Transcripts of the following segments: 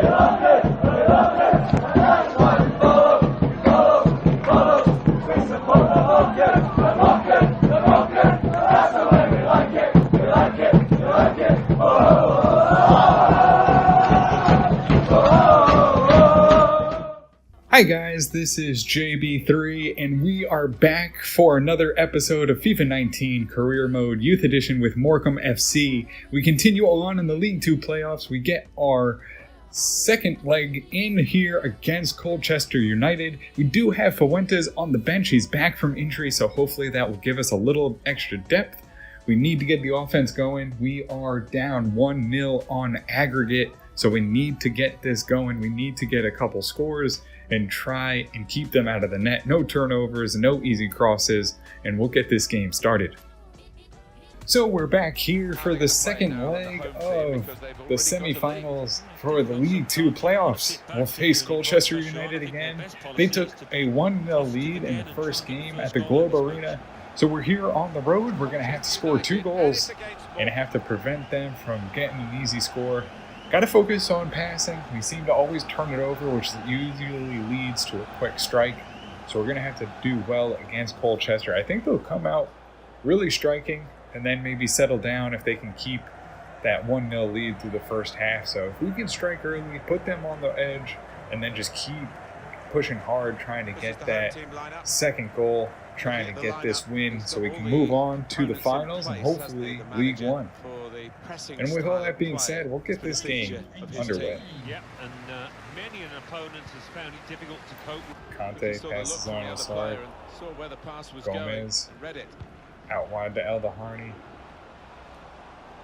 Hi guys, this is JB3 and we are back for another episode of FIFA 19 Career Mode Youth Edition with Morecambe FC. We continue on in the League 2 playoffs. We get our second leg in here against Colchester United. We do have Fuentes on the bench. He's back from injury, so hopefully that will give us a little extra depth. We need to get the offense going. We are down 1-0 on aggregate, so we need to get this going. We need to get a couple scores and try and keep them out of the net. No turnovers, no easy crosses, and we'll get this game started. So we're back here for the second leg of the semifinals for the League 2 playoffs. We'll face Colchester United again. They took a 1-0 lead in the first game at the Globe Arena. So we're here on the road. We're going to have to score 2 goals and have to prevent them from getting an easy score. Got to focus on passing. We seem to always turn it over, which usually leads to a quick strike. So we're going to have to do well against Colchester. I think they'll come out really striking and then maybe settle down if they can keep that 1-0 lead through the first half. So if we can strike early, put them on the edge, and then just keep pushing hard, trying to get that second goal, trying to get this win so we can move on to the finals and hopefully League 1. And with all that being said, we'll get this game underway. Many an opponent has found it difficult to cope with. Conte passes on the side. Gomez out wide to El Harney.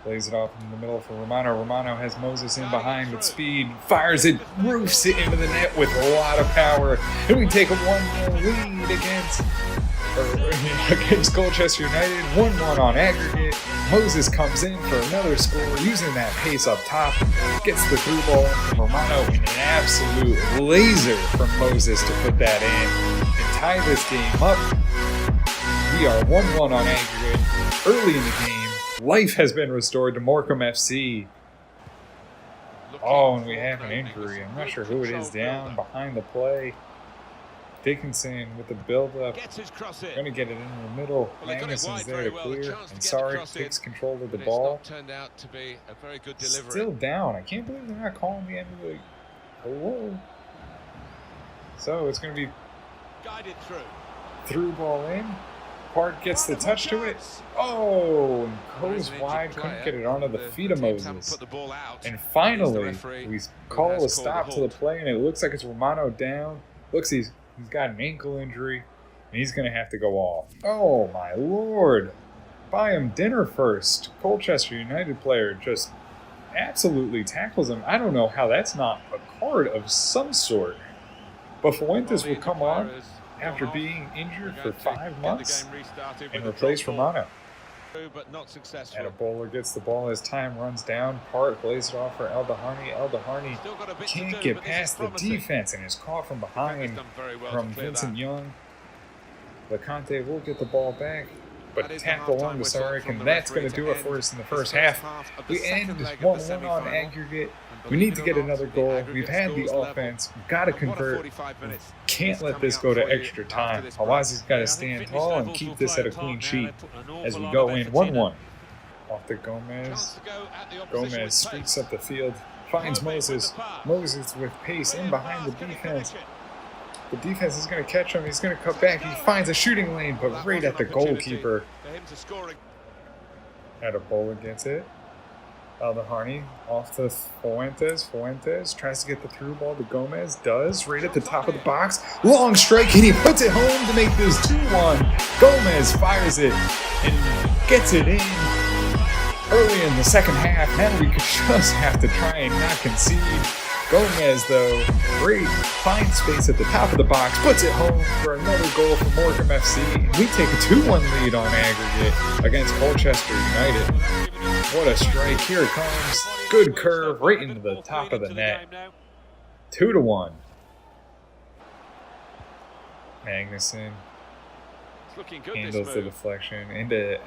Plays it off in the middle for Romano. Romano has Moses in behind with speed. Fires it, roofs it into the net with a lot of power. And we take a 1-0 lead against Colchester United. 1-1 on aggregate. Moses comes in for another score using that pace up top. Gets the through ball from Romano and an absolute laser from Moses to put that in and tie this game up. We are 1-1 on aggregate early in the game. Life has been restored to Morecambe FC. Oh, and we have an injury. I'm not sure who it is down behind the play. Dickinson with the build-up. Going to get it in the middle. Magnuson's there to clear. And Sarek takes control of the ball. Still down. I can't believe they're not calling the end of the... Hello? So it's going to be... Through ball in. Park gets the touch to it. Oh, and goes wide. Couldn't get it onto the feet of Moses. And finally, we call a stop to the play, and it looks like it's Romano down. Looks he's got an ankle injury, and he's going to have to go off. Oh, my Lord. Buy him dinner first. Colchester United player just absolutely tackles him. I don't know how that's not a card of some sort. But Fuentes will come on after being injured for 5 months and replace Romano. Bowler gets the ball as time runs down. Park lays it off for El Harney. El Harney can't get past the defense and is caught from behind from Vincent Young. LeConte will get the ball back, but tap along to Sarek, and that's going to do it for us in the first half. We end 1-1 on aggregate. We need to get another goal. We've had the offense. We've got to convert. We can't let this go to extra time. Hawazi's got to stand tall and keep this at a clean sheet as we go in 1-1. Off to Gomez. Gomez streaks up the field. Finds Moses. Moses with pace in behind the defense. The defense is going to catch him. He's going to cut back. He finds a shooting lane, but right at the goalkeeper. Bowler gets it. El Harney off to Fuentes. Fuentes tries to get the through ball to Gomez. Does. Right at the top of the box. Long strike, and he puts it home to make this 2-1. Gomez fires it and gets it in early in the second half. Now we just have to try and not concede. Gomez, though, great, finds space at the top of the box, puts it home for another goal for Morecambe FC, and we take a 2-1 lead on aggregate against Colchester United. What a strike. Here it comes. Good curve right into the top of the net. 2-1. Magnuson handles the deflection into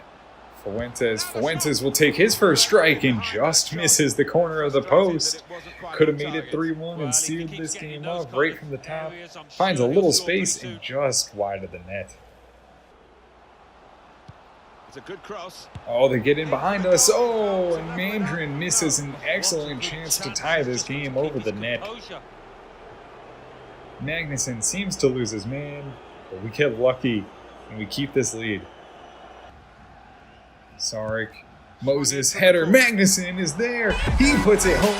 Fuentes will take his first strike and just misses the corner of the post. Could have made it 3-1 and sealed this game up right from the top. Finds a little space and just wide of the net. It's a good cross. Oh, they get in behind us. Oh, and Mandrin misses an excellent chance to tie this game over the net. Magnuson seems to lose his man, but we get lucky and we keep this lead. Sarek, Moses, header, Magnuson is there. He puts it home,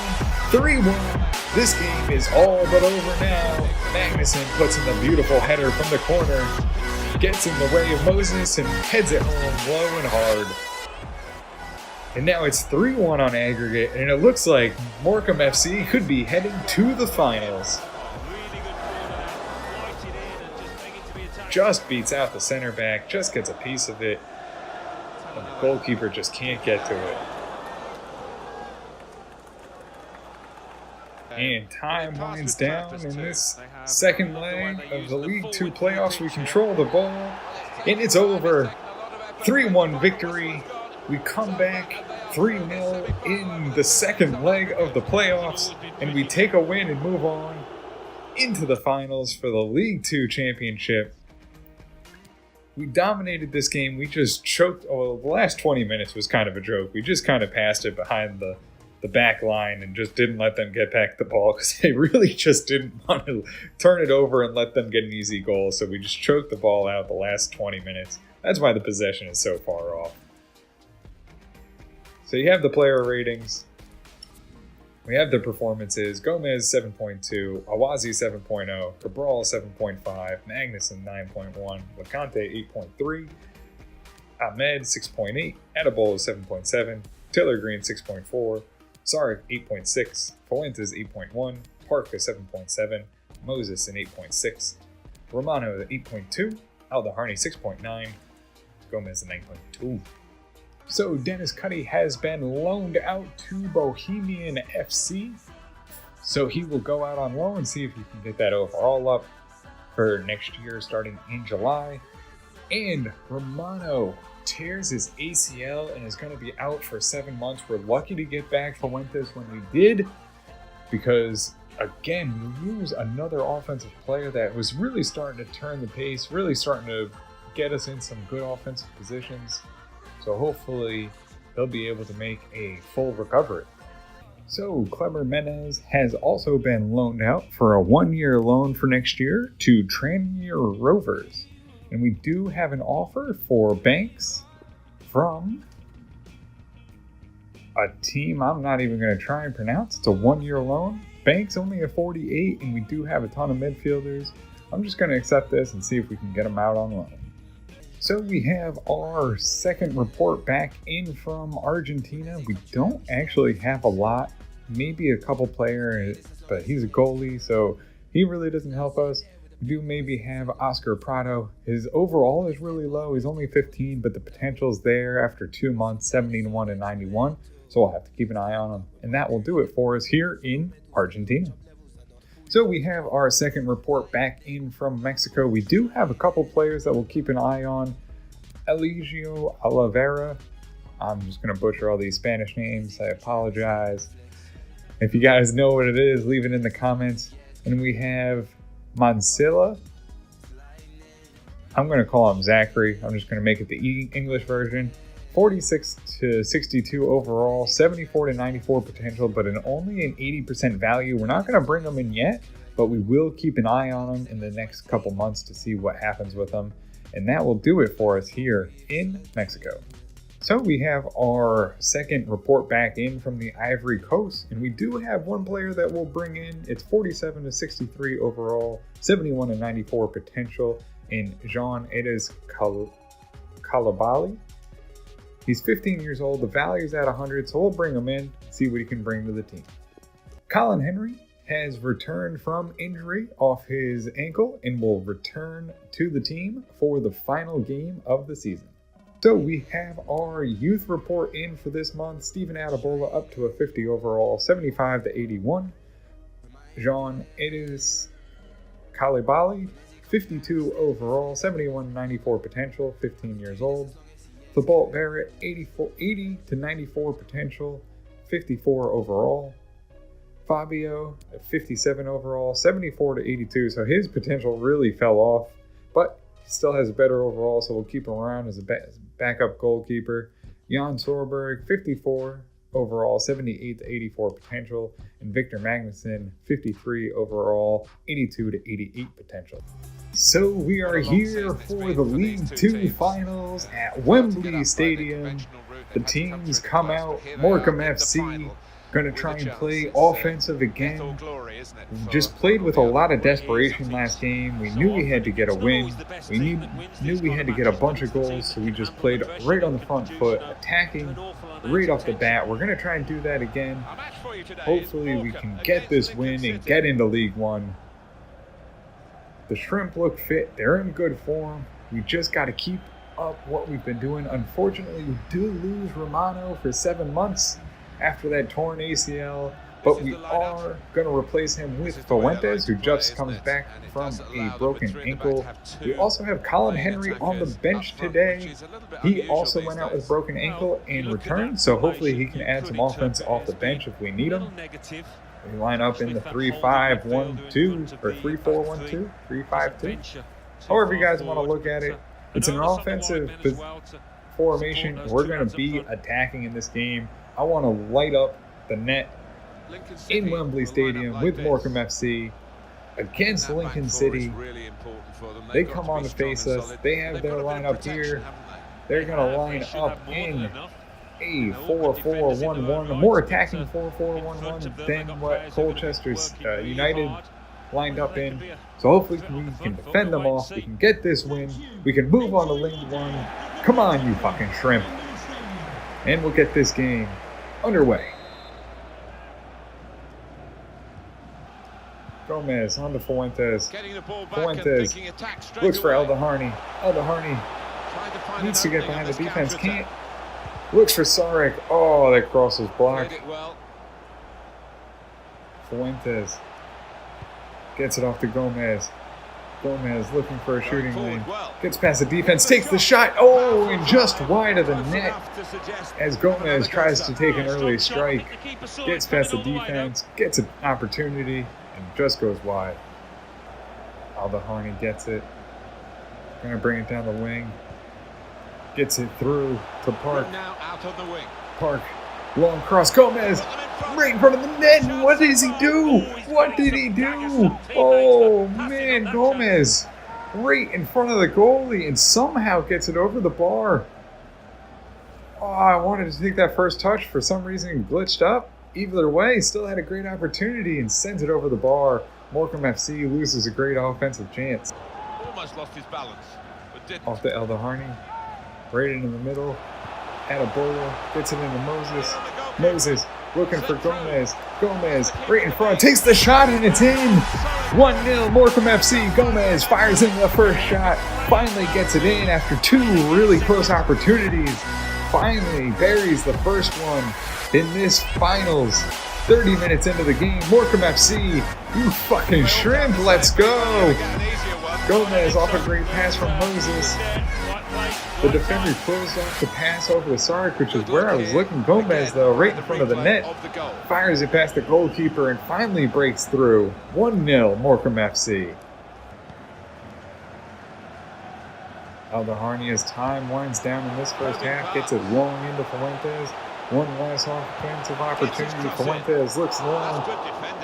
3-1. This game is all but over now. Magnuson puts in the beautiful header from the corner, gets in the way of Moses and heads it home low and hard. And now it's 3-1 on aggregate, and it looks like Morecambe FC could be heading to the finals. Just beats out the center back, just gets a piece of it. The goalkeeper just can't get to it. And time winds down in this second leg of the League 2 playoffs. We control the ball, and it's over. 3-1 victory. We come back 3-0 in the second leg of the playoffs, and we take a win and move on into the finals for the League 2 championship. We dominated this game. We just choked. Oh, the last 20 minutes was kind of a joke. We just kind of passed it behind the back line and just didn't let them get back the ball because they really just didn't want to turn it over and let them get an easy goal. So we just choked the ball out the last 20 minutes. That's why the possession is so far off. So you have the player ratings. We have the performances. Gomez 7.2, Awazi 7.0, Cabral 7.5, Magnuson 9.1, Lacante 8.3, Ahmed 6.8, Edible 7.7, Taylor Green 6.4, Sarek 8.6, Fuentes 8.1, Parka 7.7, Moses an 8.6, Romano 8.2, Aldaharni 6.9, Gomez a 9.2. So Dennis Cuddy has been loaned out to Bohemian FC. So he will go out on loan and see if he can get that overall up for next year starting in July. And Romano tears his ACL and is going to be out for 7 months. We're lucky to get back Fuentes when we did, because again, we lose another offensive player that was really starting to turn the pace, really starting to get us in some good offensive positions. So hopefully they'll be able to make a full recovery. So Kleber Menez has also been loaned out for a 1-year loan for next year to Tranmere Rovers. And we do have an offer for Banks from a team I'm not even going to try and pronounce. It's a 1-year loan. Banks only a 48, and we do have a ton of midfielders. I'm just going to accept this and see if we can get them out on loan. So we have our second report back in from Argentina. We don't actually have a lot, maybe a couple players, but he's a goalie, so he really doesn't help us. We do maybe have Oscar Prado. His overall is really low. He's only 15, but the potential's there after 2 months, 71 and 91. So we'll have to keep an eye on him. And that will do it for us here in Argentina. So we have our second report back in from Mexico. We do have a couple players that we'll keep an eye on. Eligio Oliveira. I'm just going to butcher all these Spanish names. I apologize. If you guys know what it is, leave it in the comments. And we have Mansilla. I'm going to call him Zachary. I'm just going to make it the English version. 46 to 62 overall, 74 to 94 potential, but only an 80% value. We're not going to bring him in yet, but we will keep an eye on him in the next couple months to see what happens with him. And that will do it for us here in Mexico. So we have our second report back in from the Ivory Coast, and we do have one player that we'll bring in. It's 47 to 63 overall, 71 to 94 potential in Jean Edes Kalabali. He's 15 years old. The value's at 100, so we'll bring him in, see what he can bring to the team. Colin Henry has returned from injury off his ankle and will return to the team for the final game of the season. So we have our youth report in for this month. Steven Adebola up to a 50 overall, 75 to 81. Jean Edes Kalibali, 52 overall, 71 to 94 potential, 15 years old. the Bolt Barrett, 80 to 94 potential, 54 overall. Fabio at 57 overall, 74 to 82. So his potential really fell off, but he still has a better overall, so we'll keep him around as a backup goalkeeper. Jan Sorberg, 54 overall, 78 to 84 potential. And Victor Magnussen, 53 overall, 82 to 88 potential. So we are here for the League Two finals at Wembley Stadium. The teams come out. Morecambe FC going to try and play offensive again. We just played with a lot of desperation last game. We knew we had to get a win. We knew we had to get a bunch of goals, so we just played right on the front foot, attacking right off the bat. We're going to try and do that again. Hopefully we can get this win and get into League One. The Shrimp look fit. They're in good form. We just got to keep up what we've been doing. Unfortunately, we do lose Romano for 7 months after that torn ACL, but we are going to replace him with Fuentes, who just comes back from a broken ankle. We also have Colin Henry on the bench today. He also went out with broken ankle and returned, so hopefully he can add some offense off the bench if we need him. We line up in the 3-5-1-2 or 3-4-1-2, 3-5-2. However you guys want to look at it, it's an offensive formation. We're going to be attacking in this game. I want to light up the net in Wembley Stadium with Morecambe FC against Lincoln City. They come on to face us. They have their lineup here. They're going to line up in a 4-4-1-1, a more attacking 4-4-1-1 than what Colchester United lined up in. So hopefully we can defend them off. We can get this win. We can move on to League One. Come on, you fucking Shrimp. And we'll get this game underway. Gomez on to Fuentes. Fuentes looks for El Harney. El Harney needs to get behind the defense. Can't. Looks for Sarek. Oh, that cross was blocked. Fuentes gets it off to Gomez. Gomez looking for a shooting lane. Gets past the defense, takes the shot. Oh, and just wide of the net as Gomez tries to take an early strike. Gets past the defense, gets an opportunity, and just goes wide. Aldaharni gets it. Going to bring it down the wing. Gets it through to Park. Park. Long cross. Gomez right in front of the net. What does he do? What did he do? Oh, man. Gomez right in front of the goalie and somehow gets it over the bar. Oh, I wanted to take that first touch. For some reason, it glitched up. Either way, still had a great opportunity and sends it over the bar. Morecambe FC loses a great offensive chance. Almost lost his balance, but didn't. Off to Aldaharni. Right into the middle. Adebola gets it into Moses. Moses looking for Gomez. Gomez right in front. Takes the shot and it's in. 1-0 Morecambe FC. Gomez fires in the first shot. Finally gets it in after two really close opportunities. Finally buries the first one in this finals. 30 minutes into the game. Morecambe FC. You fucking Shrimp. Let's go. Gomez off a great pass from Moses. The defender closed off the pass over to Sarek, which is where I was looking. Gomez, though, right in front of the net, fires it past the goalkeeper and finally breaks through. 1-0 Morecambe FC. Aldaharni, as time winds down in this first half, gets it long into Fuentes. One last offensive opportunity. Fuentes looks long,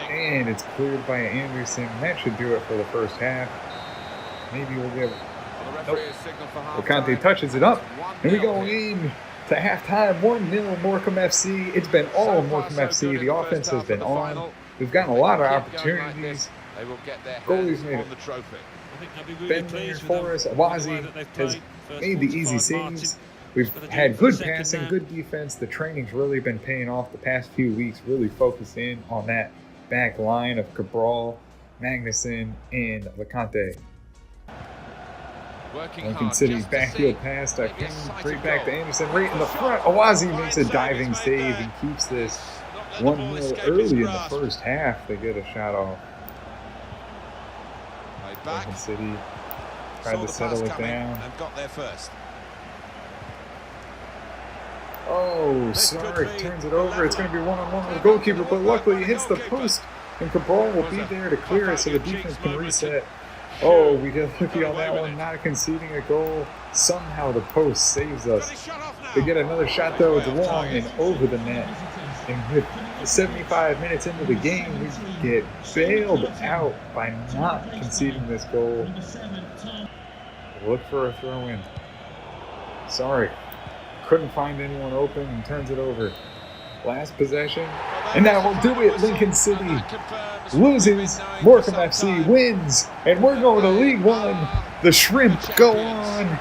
and it's cleared by Anderson. That should do it for the first half. Maybe we'll get. Nope. Conte touches it up, and we go in to halftime. 1-0 Morecambe FC. It's been all Morecambe FC. The offense has been on. We've gotten a lot of opportunities. Goalies made it. Ben there for us. Awazi has made the easy saves. We've had good passing, good defense. The training's really been paying off the past few weeks, really focused in on that back line of Cabral, Magnussen, and LeConte. Lincoln City's backfield pass to King, straight back to Anderson, right in the front. Awazi makes a diving save and keeps this 1-0 early in the first half. They get a shot off. Lincoln City tried to settle it down. Oh, Sarek turns it over. It's going to be one-on-one with the goalkeeper, but luckily he hits the post, and Cabral will be there to clear it so the defense can reset. Oh, we get lucky on that one, not conceding a goal. Somehow the post saves us. They get another shot, though. It's long and over the net. And with 75 minutes into the game, we get bailed out by not conceding this goal. Look for a throw-in. Sorry. Couldn't find anyone open and turns it over. Last possession. And that will do it. Lincoln City loses. Morecambe FC wins. And we're going to League One. The Shrimp go on.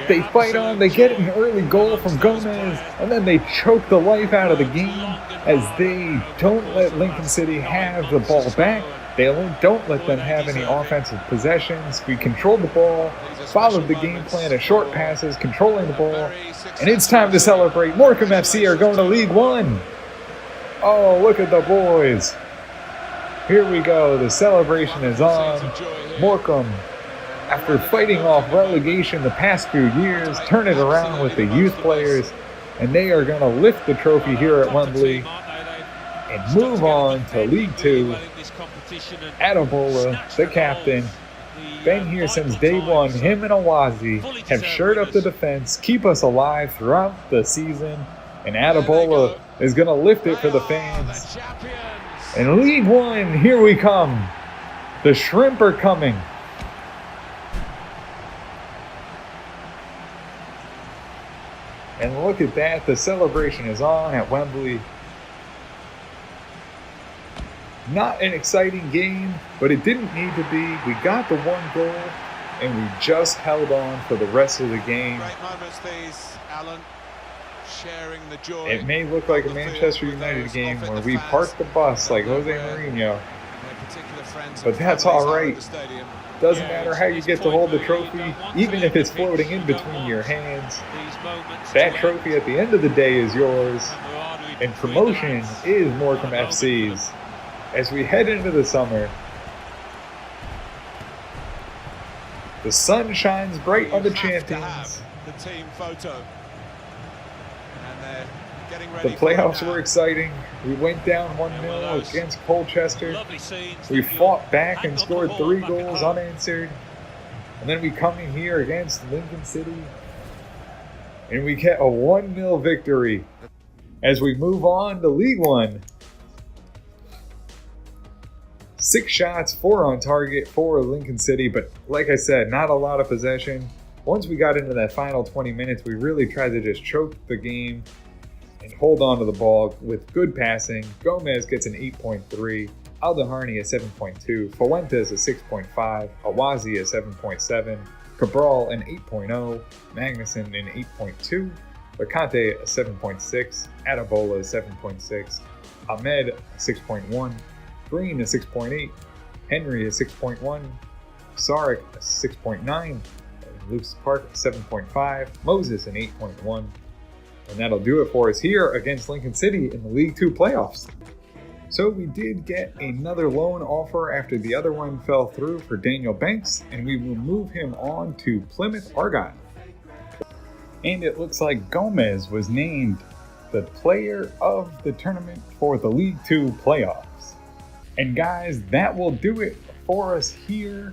They fight on. They get an early goal from Gomez. And then they choke the life out of the game as they don't let Lincoln City have the ball back. They don't let them have any offensive possessions. We controlled the ball, followed the game plan of short passes, controlling the ball, and it's time to celebrate. Morecambe FC are going to League One. Oh, look at the boys. Here we go. The celebration is on. Morecambe, after fighting off relegation the past few years, turn it around with the youth players, and they are going to lift the trophy here at Wembley and move on to League Two. Adebola, the captain, been here since day one. Him and Awazi have shored up the defense, keep us alive throughout the season, and Adebola is going to lift it for the fans. In League One, here we come. The Shrimp are coming. And look at that, the celebration is on at Wembley. Not an exciting game, but it didn't need to be. We got the one goal, and we just held on for the rest of the game. Great moments these, Alan. Sharing the joy. It may look like a Manchester United game where we parked the bus like Jose Mourinho, but that's all right. Doesn't matter how you get to hold the trophy, even if it's floating in between your hands. That trophy at the end of the day is yours, and promotion is Morecambe FC's. As we head into the summer, the sun shines bright on the champions. The team photo. The playoffs were exciting. We went down 1-0 against Colchester. We fought back and scored 3 goals unanswered. And then we come in here against Lincoln City, and we get a 1-0 victory as we move on to League One. 6 shots, 4 on target for Lincoln City, but like I said, not a lot of possession. Once we got into that final 20 minutes, we really tried to just choke the game and hold on to the ball with good passing. Gomez gets an 8.3, Aldeharni a 7.2, Fuentes a 6.5, Awazi a 7.7, Cabral an 8.0, Magnuson an 8.2, Lacante a 7.6, Adebola a 7.6, Ahmed a 6.1, Green a 6.8, Henry a 6.1, Sarek a 6.9, Luke's Park a 7.5, Moses an 8.1. And that'll do it for us here against Lincoln City in the League 2 playoffs. So we did get another loan offer after the other one fell through for Daniel Banks, and we will move him on to Plymouth Argyle. And it looks like Gomez was named the player of the tournament for the League 2 playoffs. And guys, that will do it for us here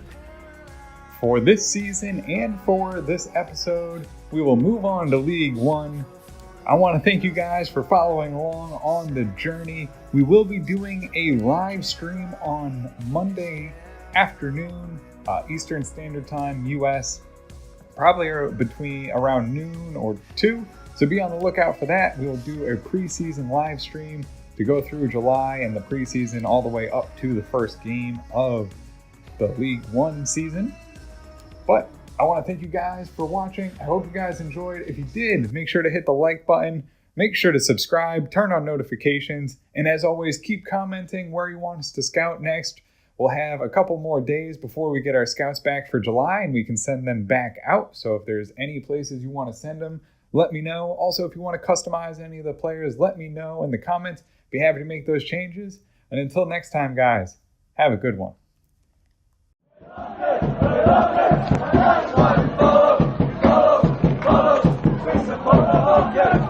for this season and for this episode. We will move on to League 1. I want to thank you guys for following along on the journey. We will be doing a live stream on Monday afternoon, Eastern Standard Time, US, probably between around noon or 2. So be on the lookout for that. We'll do a preseason live stream to go through July and the preseason all the way up to the first game of the League 1 season. But I want to thank you guys for watching. I hope you guys enjoyed. If you did, make sure to hit the like button. Make sure to subscribe, turn on notifications, and as always, keep commenting where you want us to scout next. We'll have a couple more days before we get our scouts back for July, and we can send them back out. So if there's any places you want to send them, let me know. Also, if you want to customize any of the players, let me know in the comments. Be happy to make those changes. And until next time, guys, have a good one. Go, go, go, go, go, go, go, go, go, go, go, go, go,